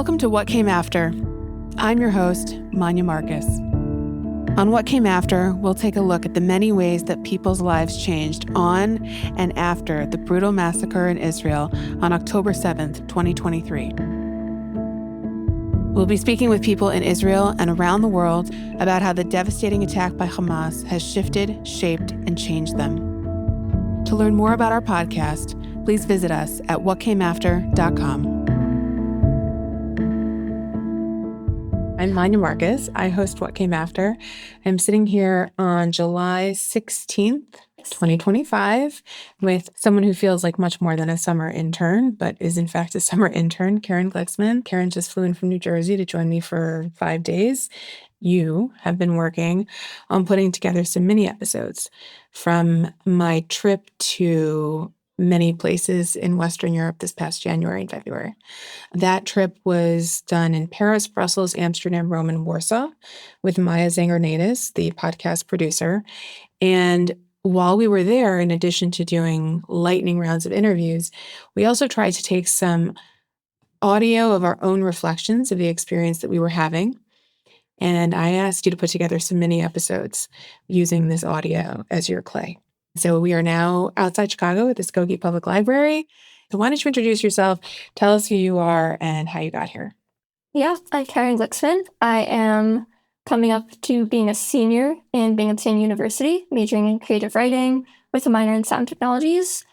Welcome to What Came After. I'm your host, Manya Marcus. On What Came After, we'll take a look at the many ways that people's lives changed on and after the brutal massacre in Israel on October 7th, 2023. We'll be speaking with people in Israel and around the world about how the devastating attack by Hamas has shifted, shaped, and changed them. To learn more about our podcast, please visit us at whatcameafter.com. I'm Manya Marcus. I host What Came After. I'm sitting here on July 16th, 2025, with someone who feels like much more than a summer intern, but is in fact a summer intern, Keren Glicksman. Keren just flew in from New Jersey to join me for 5 days. You have been working on putting together some mini episodes from my trip to many places in Western Europe this past January and February. That trip was done in Paris, Brussels, Amsterdam, Rome, and Warsaw with Maya Zanger-Nadis, the podcast producer. And while we were there, in addition to doing lightning rounds of interviews, we also tried to take some audio of our own reflections of the experience that we were having. And I asked you to put together some mini episodes using this audio as your clay. So we are now outside Chicago at the Skokie Public Library. So why don't you introduce yourself, tell us who you are and how you got here. Yeah, I'm Keren Glicksman. I am coming up to being a senior in Binghamton University, majoring in creative writing with a minor in sound technologies.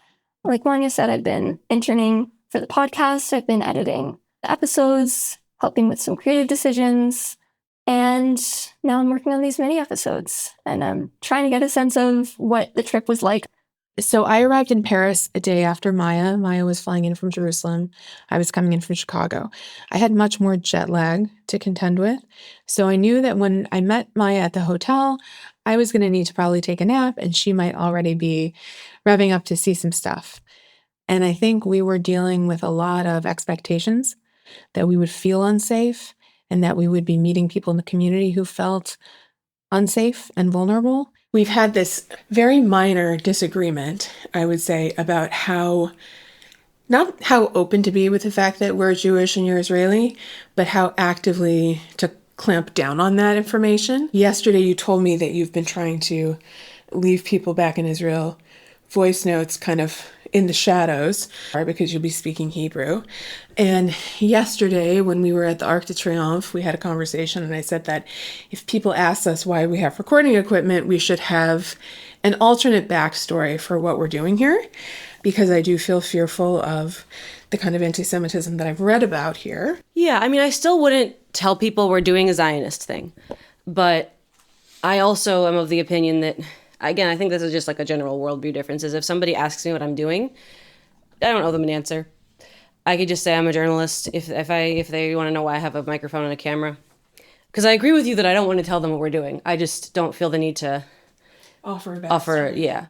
Like Manya said, I've been interning for the podcast. I've been editing the episodes, helping with some creative decisions. And now I'm working on these mini episodes, and I'm trying to get a sense of what the trip was like. So I arrived in Paris a day after Maya. Maya was flying in from Jerusalem. I was coming in from Chicago. I had much more jet lag to contend with. So I knew that when I met Maya at the hotel, I was going to need to probably take a nap, and she might already be revving up to see some stuff. And I think we were dealing with a lot of expectations that we would feel unsafe, and that we would be meeting people in the community who felt unsafe and vulnerable. We've had this very minor disagreement, I would say, about not how open to be with the fact that we're Jewish and you're Israeli, but how actively to clamp down on that information. Yesterday, you told me that you've been trying to leave people back in Israel voice notes kind of in the shadows because you'll be speaking Hebrew. And yesterday when we were at the Arc de Triomphe, we had a conversation and I said that if people asked us why we have recording equipment, we should have an alternate backstory for what we're doing here, because I do feel fearful of the kind of anti-Semitism that I've read about here. Yeah, I mean, I still wouldn't tell people we're doing a Zionist thing, but I also am of the opinion that, again, I think this is just like a general worldview difference, is if somebody asks me what I'm doing, I don't owe them an answer. I could just say I'm a journalist if they want to know why I have a microphone and a camera. Because I agree with you that I don't want to tell them what we're doing. I just don't feel the need to offer, yeah.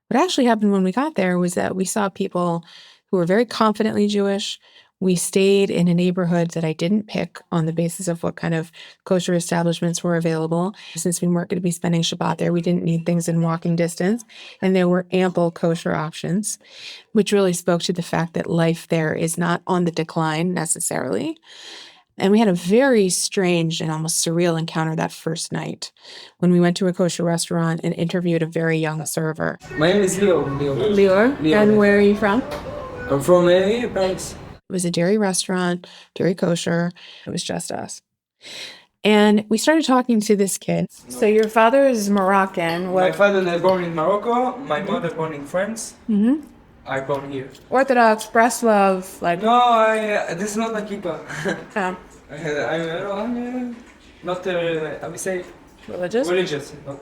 What actually happened when we got there was that we saw people who were very confidently Jewish. We stayed in a neighborhood that I didn't pick on the basis of what kind of kosher establishments were available. Since we weren't going to be spending Shabbat there, we didn't need things in walking distance. And there were ample kosher options, which really spoke to the fact that life there is not on the decline necessarily. And we had a very strange and almost surreal encounter that first night when we went to a kosher restaurant and interviewed a very young server. My name is Leo. Leo. And where are you from? I'm from Paris. It was a dairy restaurant, dairy kosher. It was just us. And we started talking to this kid. So your father is Moroccan. My father was born in Morocco. My mother born in France. Mm-hmm. I born here. Orthodox, breast love, like... No, this is not a kippah. Oh. I'm not, I would say... Religious? Religious. Not,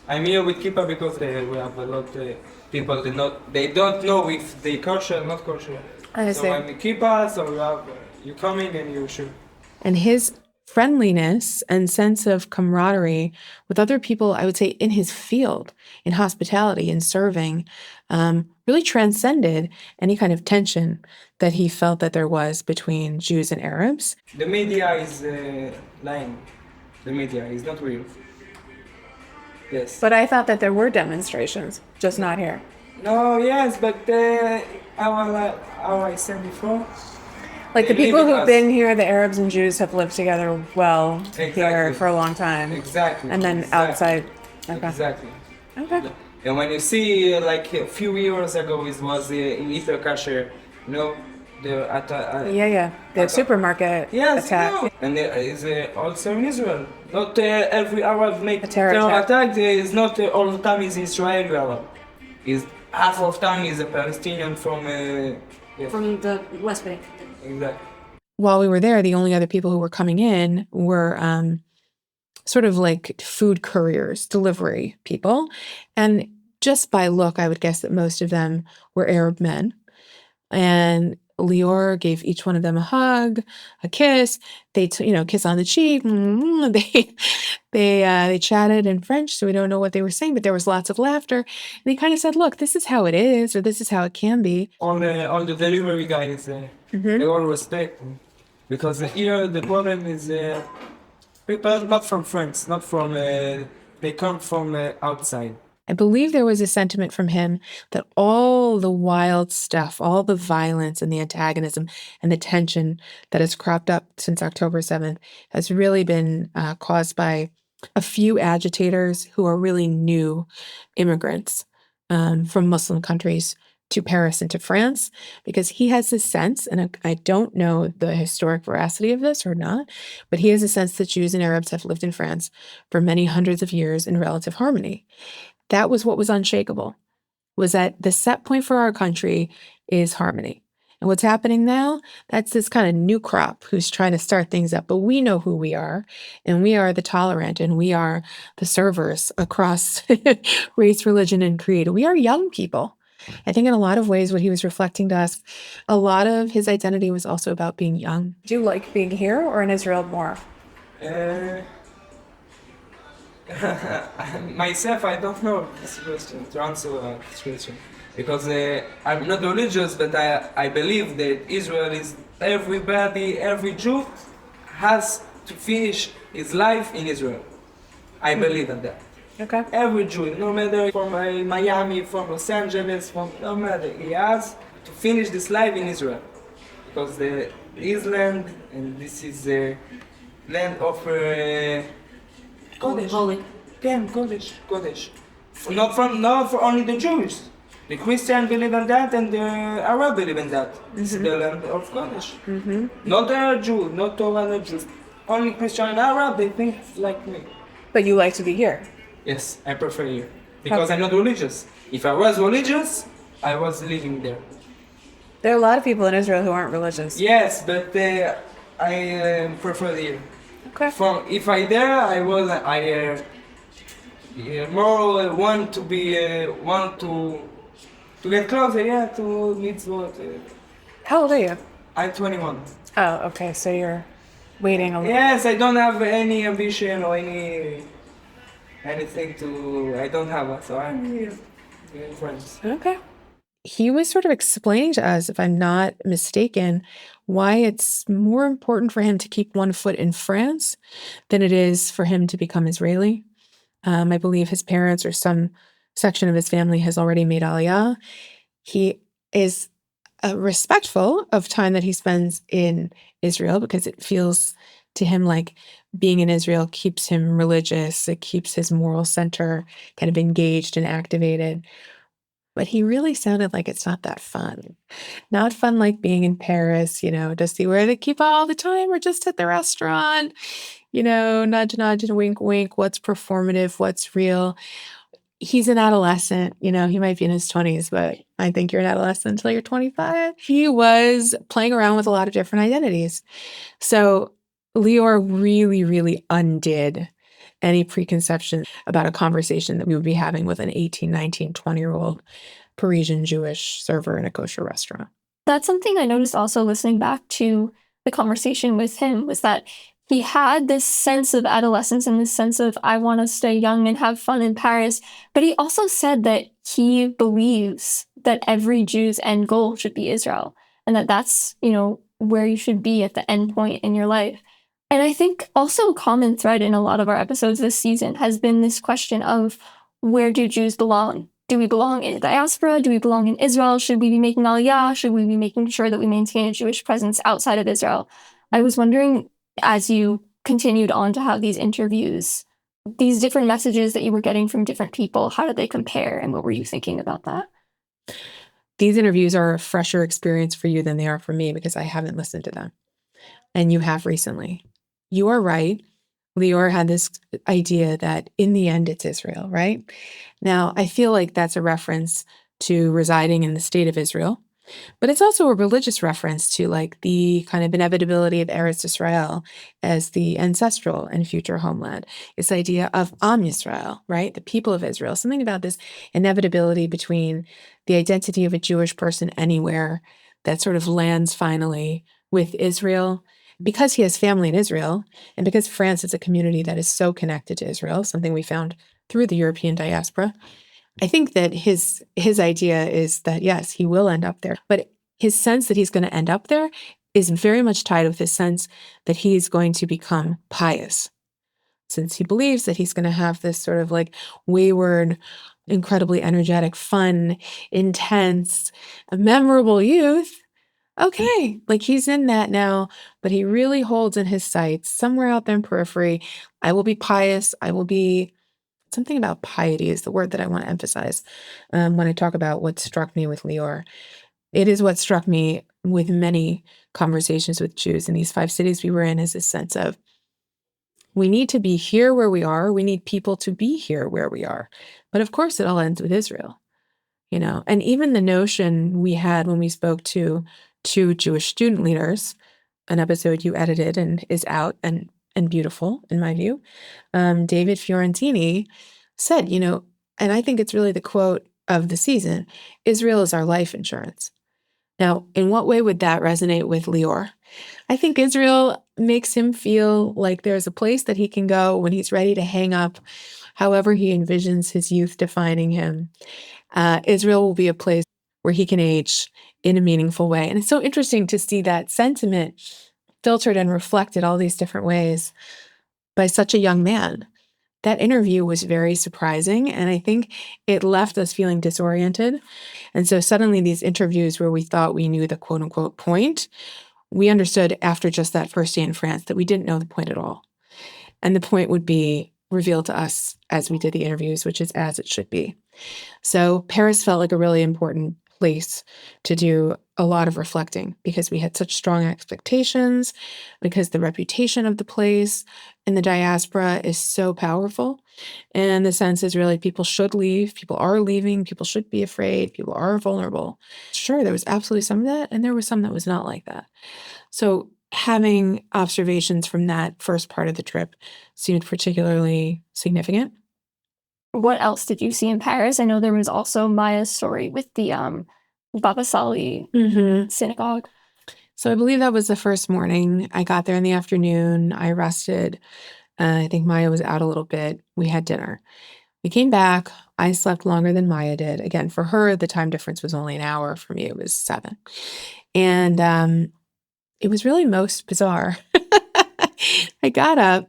I'm here with kippah because we have a lot of people they don't know if they kosher or not kosher. I see. So I'm a kippah, so you coming and you should. And his friendliness and sense of camaraderie with other people, I would say, in his field, in hospitality and serving, really transcended any kind of tension that he felt that there was between Jews and Arabs. The media is lying. The media is not real. Yes. But I thought that there were demonstrations, just not here. No, yes, but how I said before, Like the They people live with who've us. been here, the Arabs and Jews have lived together well here Exactly. for a long time. Exactly. And then Exactly. outside. Okay. Exactly. Okay. And when you see, like a few years ago, it was in Easter Kasher, you know, Yeah. The Atta- supermarket yes, attack. you know. And there is also in Israel. Not every Arab make A terror attack. There is not all the time is Israeli Arab. Is half of time is a Palestinian from yes. From the West Bank. Exactly. While we were there, the only other people who were coming in were sort of like food couriers, delivery people. And just by look, I would guess that most of them were Arab men. And Lior gave each one of them a hug, a kiss. They, kiss on the cheek. They chatted in French, so we don't know what they were saying, but there was lots of laughter. And he kind of said, "Look, this is how it is, or this is how it can be." All the delivery guys, they all respect me. Because here the problem is people not from France, not from they come from outside. I believe there was a sentiment from him that all the wild stuff, all the violence and the antagonism and the tension that has cropped up since October 7th has really been caused by a few agitators who are really new immigrants from Muslim countries to Paris and to France, because he has this sense, and I don't know the historic veracity of this or not, but he has a sense that Jews and Arabs have lived in France for many hundreds of years in relative harmony. That was what was unshakable, was that the set point for our country is harmony. And what's happening now, that's this kind of new crop who's trying to start things up. But we know who we are, and we are the tolerant, and we are the servers across race, religion, and creed. We are young people. I think in a lot of ways, what he was reflecting to us, a lot of his identity was also about being young. Do you like being here or in Israel more? Myself, I don't know this question, to answer this question. Because I'm not religious, but I believe that Israel is everybody, every Jew has to finish his life in Israel. I believe in that. Okay. Every Jew, no matter from Miami, from Los Angeles, from no matter, he has to finish this life in Israel. Because his land, and this is the land of Kodesh. Wallick. Yeah, Kodesh. Not for only the Jews. The Christian believe in that, and the Arab believe in that. It's the land of Kodesh. Not the Jew, not all other Jews. Only Christian and Arab, they think like me. But you like to be here? Yes, I prefer here. Because I'm not religious. If I was religious, I was living there. There are a lot of people in Israel who aren't religious. Yes, but I prefer here. Okay. If I there, I will. More want to be want to get closer. Yeah, to mitzvot. How old are you? I'm 21. Oh, okay. So you're waiting a little. Yes, I don't have any ambition or anything to. I don't have it, so I'm here. Friends. Okay. He was sort of explaining to us, if I'm not mistaken, why it's more important for him to keep one foot in France than it is for him to become Israeli. I believe his parents or some section of his family has already made Aliyah. He is respectful of time that he spends in Israel because it feels to him like being in Israel keeps him religious. It keeps his moral center kind of engaged and activated. But he really sounded like it's not that fun. Not fun like being in Paris, does he wear the kippah all the time or just at the restaurant? Nudge, nudge, and wink, wink. What's performative? What's real? He's an adolescent. He might be in his 20s, but I think you're an adolescent until you're 25. He was playing around with a lot of different identities. So Lior really, really undid any preconception about a conversation that we would be having with an 18, 19, 20-year-old Parisian Jewish server in a kosher restaurant. That's something I noticed also listening back to the conversation with him, was that he had this sense of adolescence and this sense of, I want to stay young and have fun in Paris. But he also said that he believes that every Jew's end goal should be Israel, and that that's, where you should be at the end point in your life. And I think also a common thread in a lot of our episodes this season has been this question of, where do Jews belong do we belong in a diaspora? Do we belong in Israel? Should we be making aliyah? Should we be making sure that we maintain a Jewish presence outside of Israel? I was wondering, as you continued on to have these interviews, these different messages that you were getting from different people, how did they compare, and what were you thinking about that? These interviews are a fresher experience for you than they are for me because I haven't listened to them. And you have recently. You are right. Lior had this idea that in the end, it's Israel, right? Now, I feel like that's a reference to residing in the state of Israel, but it's also a religious reference to like the kind of inevitability of Eretz Israel as the ancestral and future homeland. This idea of Am Yisrael, right? The people of Israel, something about this inevitability between the identity of a Jewish person anywhere that sort of lands finally with Israel. Because he has family in Israel, and because France is a community that is so connected to Israel, something we found through the European diaspora, I think that his idea is that, yes, he will end up there. But his sense that he's going to end up there is very much tied with his sense that he's going to become pious, since he believes that he's going to have this sort of like wayward, incredibly energetic, fun, intense, memorable youth. Okay, like he's in that now, but he really holds in his sights somewhere out there in periphery. I will be pious. I will be something about piety is the word that I want to emphasize when I talk about what struck me with Lior. It is what struck me with many conversations with Jews in these 5 cities we were in is this sense of we need to be here where we are. We need people to be here where we are. But of course, it all ends with Israel, you know, and even the notion we had when we spoke to 2 Jewish student leaders, an episode you edited and is out and beautiful in my view. David Fiorentini said, you know, and I think it's really the quote of the season, Israel is our life insurance. Now, in what way would that resonate with Lior? I think Israel makes him feel like there's a place that he can go when he's ready to hang up however he envisions his youth defining him. Israel will be a place where he can age in a meaningful way. And it's so interesting to see that sentiment filtered and reflected all these different ways by such a young man. That interview was very surprising, and I think it left us feeling disoriented. And so suddenly these interviews where we thought we knew the quote-unquote point, we understood after just that first day in France that we didn't know the point at all. And the point would be revealed to us as we did the interviews, which is as it should be. So Paris felt like a really important place to do a lot of reflecting because we had such strong expectations, because the reputation of the place in the diaspora is so powerful. And the sense is really people should leave, people are leaving, people should be afraid, people are vulnerable. Sure, there was absolutely some of that, and there was some that was not like that. So having observations from that first part of the trip seemed particularly significant. What else did you see in Paris? I know there was also Maya's story with the Baba Sali synagogue. So I believe that was the first morning. I got there in the afternoon. I rested. I think Maya was out a little bit. We had dinner. We came back. I slept longer than Maya did. Again, for her, the time difference was only an hour. For me, it was 7. And it was really most bizarre. I got up.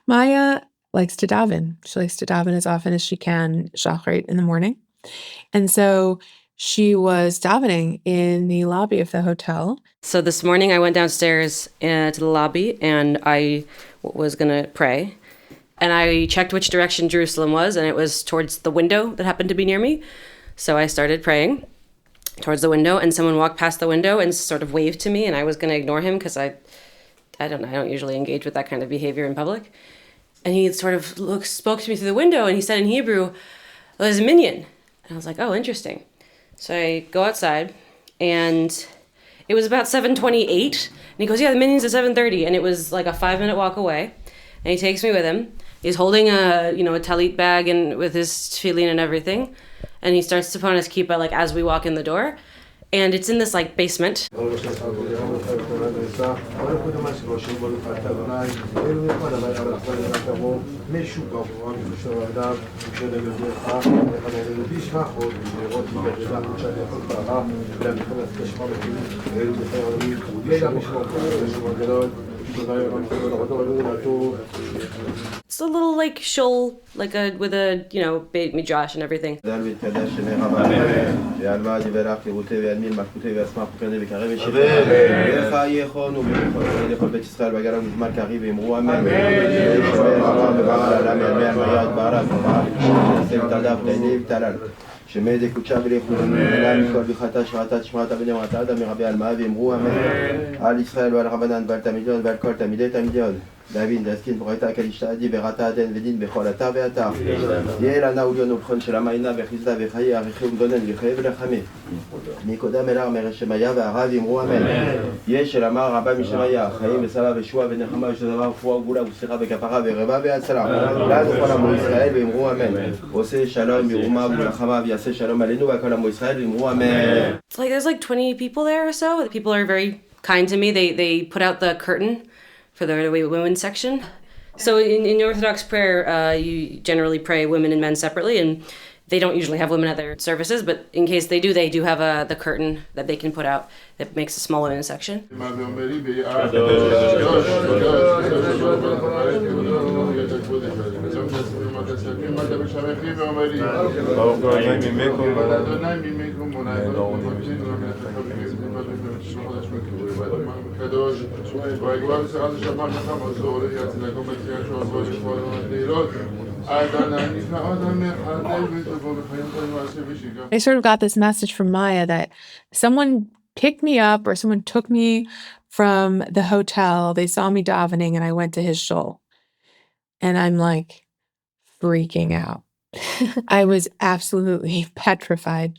Maya likes to daven. She likes to daven as often as she can, shachrit in the morning. And so she was davening in the lobby of the hotel. So this morning I went downstairs to the lobby and I was going to pray. And I checked which direction Jerusalem was, and it was towards the window that happened to be near me. So I started praying towards the window, and someone walked past the window and sort of waved to me, and I was going to ignore him because I don't usually engage with that kind of behavior in public. And he sort of spoke to me through the window, and he said in Hebrew, "There's a minyan." And I was like, oh, interesting. So I go outside, and it was about 7:28. And he goes, yeah, the minyan's at 7:30. And it was like a 5-minute walk away. And he takes me with him. He's holding a talit bag and with his tefillin and everything. And he starts to put on his kippah like as we walk in the door. And it's in this like basement. It's a little like shul, like a with a beit midrash and everything. שמד יקודשה ולכולנו נהנה מכל ברכתה שרתה שמרת אבנים רתה אדם מרבי על מאה ואמרו אמן על ישראל ועל רבנן ועל תלמידון ועל כל תלמידי תלמידון להבין להזכין פורייתה כלישתה עדי וראתה עדן ודין בכל אתר ואתר יהיה לנו עליון ובחון של המיינה וחיסדה וחיי עריכי וגונן וחיי ולחמי מקודם אל הר מרשמיה והרב אמרו אמן יש של אמר רבה משמיה חיים וסלע ושוע ונחמה ושל דבר רפואה וגאולה וסליחה וכפרה ורבה והצלה לעד כל עמו ישראל ואמרו אמן עושה שלום ירומה ולחמה ויעשה שלום עלינו וכל עמו ישראל ואמרו אמן. It's like there's like 20 people there or so. The people are very kind to me. They put out the curtain for the women's section. So in Orthodox prayer, you generally pray women and men separately, and they don't usually have women at their services, but in case they do have the curtain that they can put out that makes a small women's section. I sort of got this message from Maya that someone picked me up or someone took me from the hotel. They saw me davening and I went to his shul. And I'm like freaking out. I was absolutely petrified.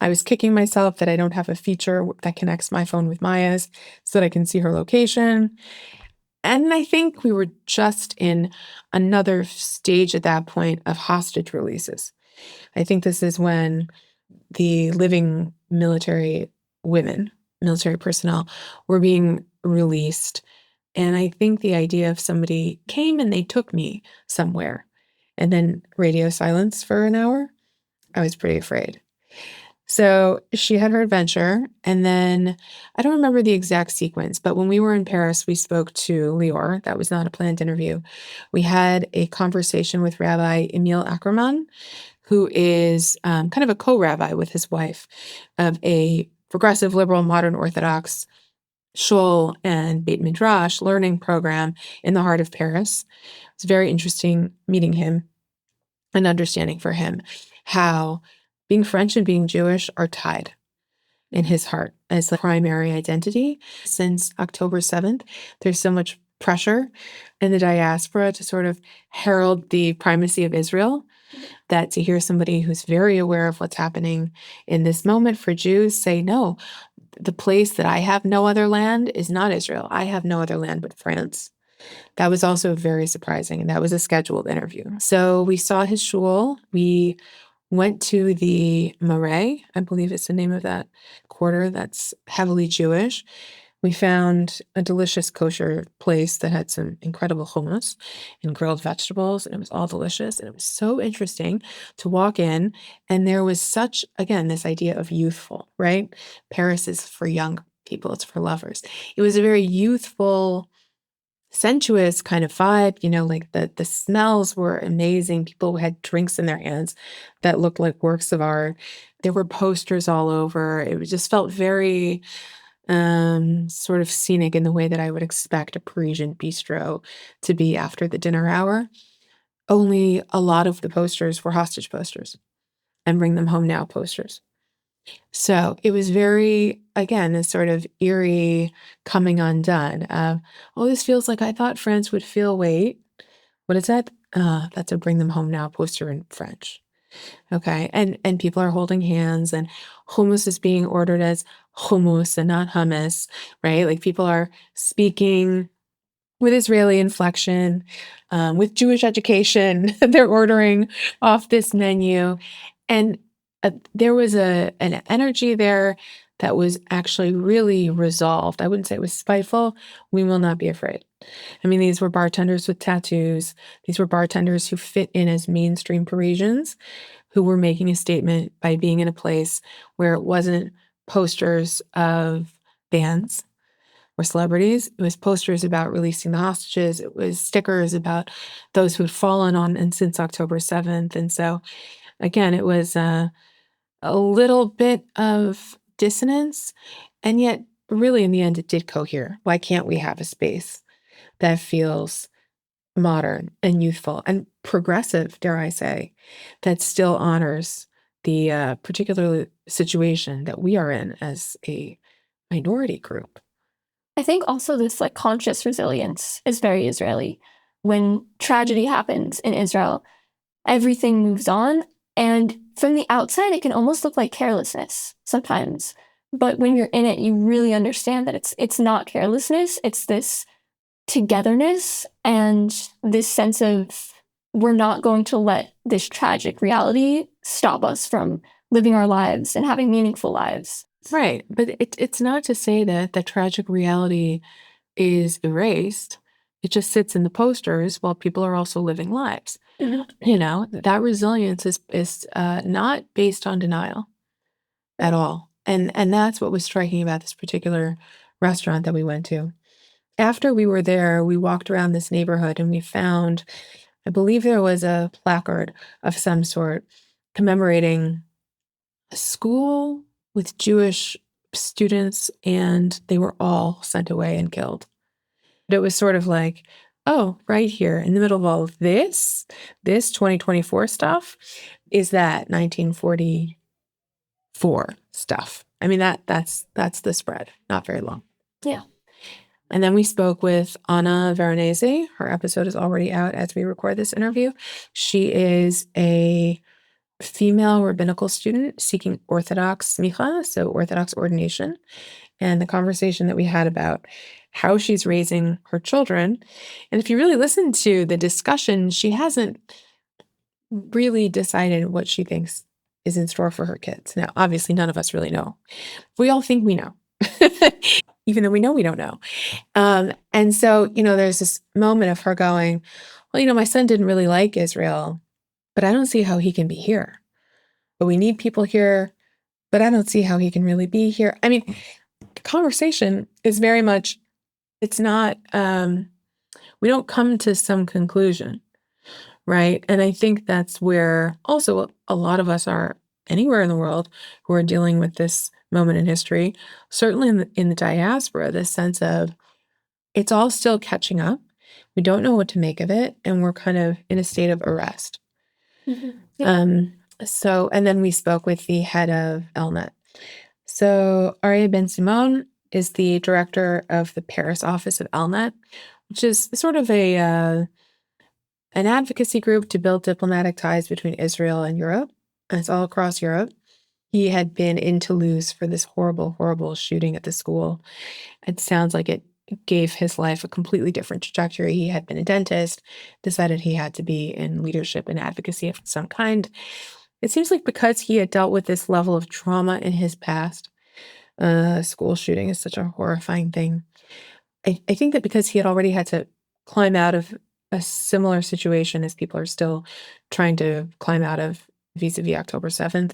I was kicking myself that I don't have a feature that connects my phone with Maya's so that I can see her location. And I think we were just in another stage at that point of hostage releases. I think this is when the living military women, military personnel, were being released. And I think the idea of somebody came and they took me somewhere and then radio silence for an hour, I was pretty afraid. So she had her adventure, and then I don't remember the exact sequence, but when we were in Paris, we spoke to Lior. That was not a planned interview. We had a conversation with Rabbi Emil Ackerman, who is kind of a co-rabbi with his wife of a progressive, liberal, modern Orthodox shul and Beit Midrash learning program in the heart of Paris. It's very interesting meeting him and understanding for him how being French and being Jewish are tied in his heart as the primary identity. Since October 7th, there's so much pressure in the diaspora to sort of herald the primacy of Israel, that to hear somebody who's very aware of what's happening in this moment for Jews say, no, the place that I have no other land is not Israel. I have no other land but France. That was also very surprising, and that was a scheduled interview. So we saw his shul. We went to the Marais, I believe it's the name of that quarter that's heavily Jewish. We found a delicious kosher place that had some incredible hummus and grilled vegetables, and it was all delicious. And it was so interesting to walk in, and there was such, again, this idea of youthful, right? Paris is for young people, it's for lovers. It was a very youthful, sensuous kind of vibe, like the smells were amazing. People had drinks in their hands that looked like works of art. There were posters all over. It just felt very sort of scenic in the way that I would expect a Parisian bistro to be after the dinner hour. Only a lot of the posters were hostage posters and bring them home now posters. So it was very, again, this sort of eerie coming undone of, this feels like I thought France would feel, wait, what is that? That's a bring them home now poster in French. Okay. And people are holding hands, and hummus is being ordered as hummus and not hummus, right? Like people are speaking with Israeli inflection, with Jewish education. They're ordering off this menu. And there was an energy there that was actually really resolved. I wouldn't say it was spiteful. We will not be afraid. I mean, these were bartenders with tattoos. These were bartenders who fit in as mainstream Parisians, who were making a statement by being in a place where it wasn't posters of bands, or celebrities. It was posters about releasing the hostages. It was stickers about those who had fallen on and since October 7th. And so, again, it was a little bit of dissonance, and yet, really, in the end, it did cohere. Why can't we have a space that feels modern and youthful and progressive, dare I say, that still honors the particular situation that we are in as a minority group? I think also this like conscious resilience is very Israeli. When tragedy happens in Israel, everything moves on. And from the outside, it can almost look like carelessness sometimes. But when you're in it, you really understand that it's not carelessness. It's this togetherness and this sense of we're not going to let this tragic reality stop us from living our lives and having meaningful lives. Right. But it's not to say that the tragic reality is erased. It just sits in the posters while people are also living lives. That resilience is not based on denial at all. And that's what was striking about this particular restaurant that we went to. After we were there, we walked around this neighborhood and we found, I believe there was a placard of some sort commemorating a school with Jewish students, and they were all sent away and killed. It was sort of like, oh, right here in the middle of all of this 2024 stuff is that 1944 stuff. I mean, that's the spread, not very long. Yeah. And then we spoke with Anna Veronese. Her episode is already out as we record this interview. She is a female rabbinical student seeking Orthodox smicha, so Orthodox ordination. And the conversation that we had about how she's raising her children. And if you really listen to the discussion, she hasn't really decided what she thinks is in store for her kids. Now, obviously, none of us really know. We all think we know, even though we know we don't know. And so, there's this moment of her going, well, my son didn't really like Israel, but I don't see how he can be here. But we need people here, but I don't see how he can really be here. I mean, the conversation is very much, it's not, we don't come to some conclusion, right? And I think that's where also a lot of us are anywhere in the world who are dealing with this moment in history, certainly in the diaspora, this sense of it's all still catching up. We don't know what to make of it, and we're kind of in a state of arrest. Mm-hmm. Yeah. And then we spoke with the head of Elnet. So Aryeh Ben Simon is the director of the Paris office of Elnet, which is sort of an advocacy group to build diplomatic ties between Israel and Europe. And it's all across Europe. He had been in Toulouse for this horrible, horrible shooting at the school. It sounds like it gave his life a completely different trajectory. He had been a dentist, decided he had to be in leadership and advocacy of some kind. It seems like because he had dealt with this level of trauma in his past, school shooting is such a horrifying thing. I think that because he had already had to climb out of a similar situation as people are still trying to climb out of vis-a-vis October 7th,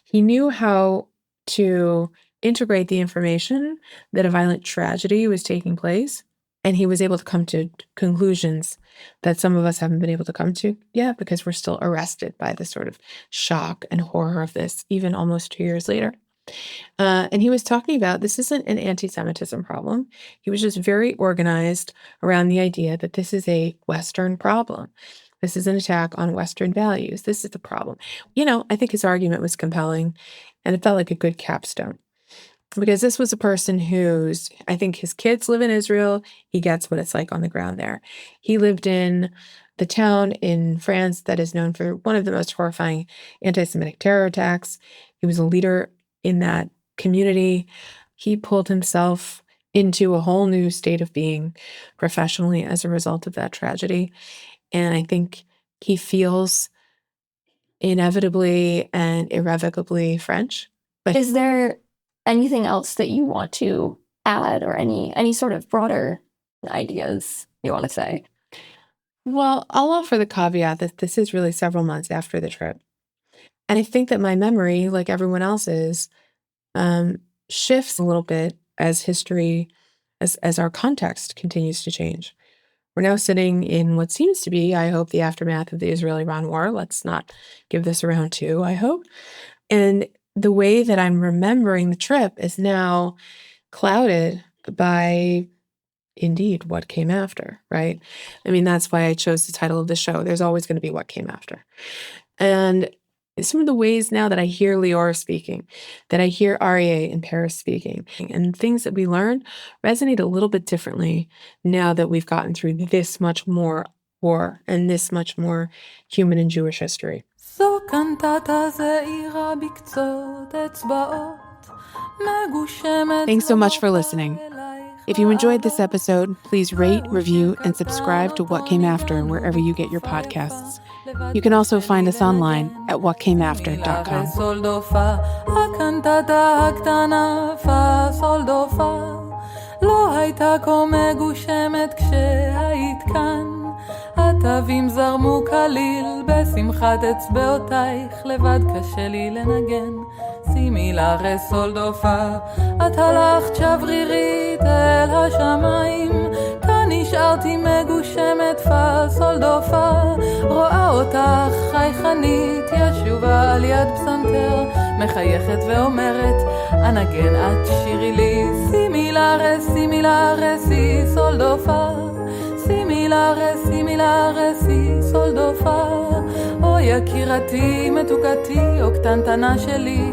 he knew how to integrate the information that a violent tragedy was taking place. And he was able to come to conclusions that some of us haven't been able to come to yet because we're still arrested by the sort of shock and horror of this, even almost 2 years later. And he was talking about this isn't an anti-Semitism problem. He was just very organized around the idea that this is a Western problem. This is an attack on Western values. This is the problem. I think his argument was compelling, and it felt like a good capstone. Because this was a person I think his kids live in Israel. He gets what it's like on the ground there. He lived in the town in France that is known for one of the most horrifying anti-Semitic terror attacks. He was a leader in that community. He pulled himself into a whole new state of being professionally as a result of that tragedy. And I think he feels inevitably and irrevocably French. But is there anything else that you want to add, or any sort of broader ideas you want to say? Well, I'll offer the caveat that this is really several months after the trip. And I think that my memory, like everyone else's, shifts a little bit as history as our context continues to change. We're now sitting in what seems to be, I hope, the aftermath of the Israel-Iran war. Let's not give this a round two, I hope. And the way that I'm remembering the trip is now clouded by, indeed, what came after, right? I mean, that's why I chose the title of the show. There's always going to be what came after. And some of the ways now that I hear Lior speaking, that I hear Aryeh in Paris speaking, and things that we learn resonate a little bit differently now that we've gotten through this much more war and this much more human and Jewish history. Thanks so much for listening. If you enjoyed this episode, please rate, review, and subscribe to What Came After wherever you get your podcasts. You can also find us online at whatcameafter.com. לא הייתה כה מגושמת כשהיית כאן התווים זרמו כליל בשמחת אצבעותייך לבד קשה לי לנגן שימי לך סול דופה את הלכת שברירית אל השמיים כאן נשארתי מגושמת פה סול דופה רואה אותך חייכנית ישובה על יד פסנתר מחייכת ואומרת אנגן את שירי לי שימי la si sol do fa si sol do fa אוי יקירתי מתוקתי או קטנטנה שלי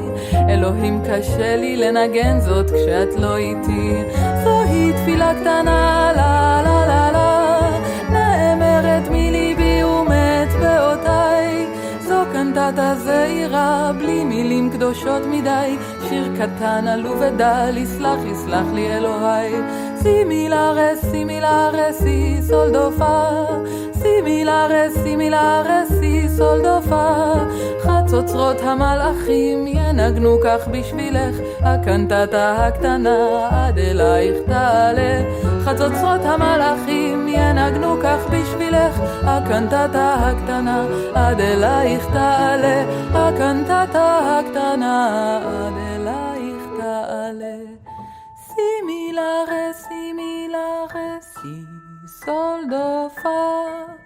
אלוהים קשה לי לנגן זאת כשאת לא איתי זוהי תפילה קטנה לה לה לה לה נאמרת מליבי ומאצבעותיי זו קנטטה זעירה בלי מילים קדושות מדי שיר קטן עלוב ודל יסלח לי אלוהי סימילארה סי סול דו פה סימילארה סי סול דו פה חצוצרות המלאכים ינגנו כך בשבילך הקנטטה הקטנה עד אלייך תעלה חצוצרות המלאכים ינגנו כך בשבילך הקנטטה הקטנה עד אלייך תעלה הקנטטה הקטנה עד אלייך תעלה סימילארה סי סול דו פה